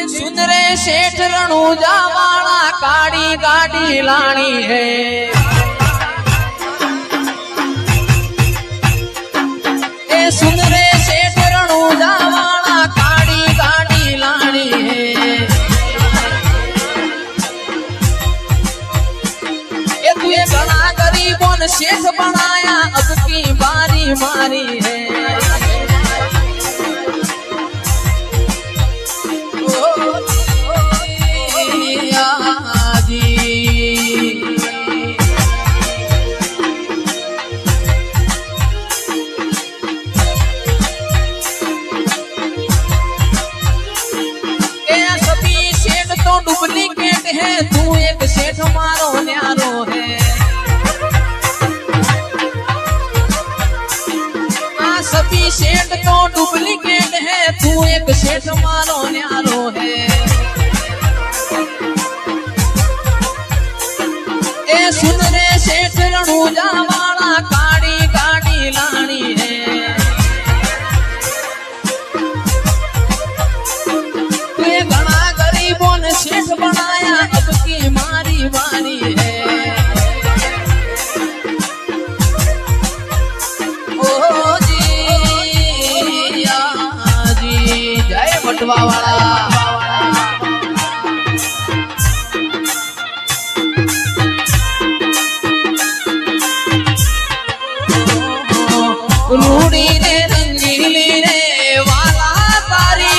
सुन रे सेठ रणूजा वाला काड़ी गाड़ी लानी है। ए सुन रे सेठ रणूजा वाला काड़ी गाड़ी लानी है। ए तू ये घना गरीबों ने सेठ बनाया, अब की बारी मारी है। डुप्लीकेट है, तू एक सेठ मारो न्यारो है। सभी सेठ तो डुप्लीकेट है, तू एक सेठ मारो न्यारो है। ए सुन रे सेठ रणूजा वाला काड़ी गाड़ी लानी है। सेठ बनाया, अब की मारी मारी है। ओ जी जय बटवा वाला। रूड़ी रे रंगीली रे वाला तारी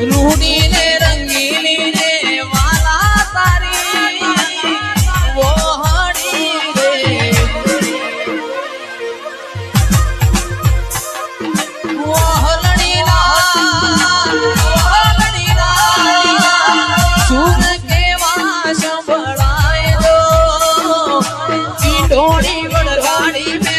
रूड़ी रे रंगीली रे वाला तारी वो हड़ी रे। वो हलड़ीला सुन के वास बढ़ाए दो, ढोड़ी बड़गाड़ी में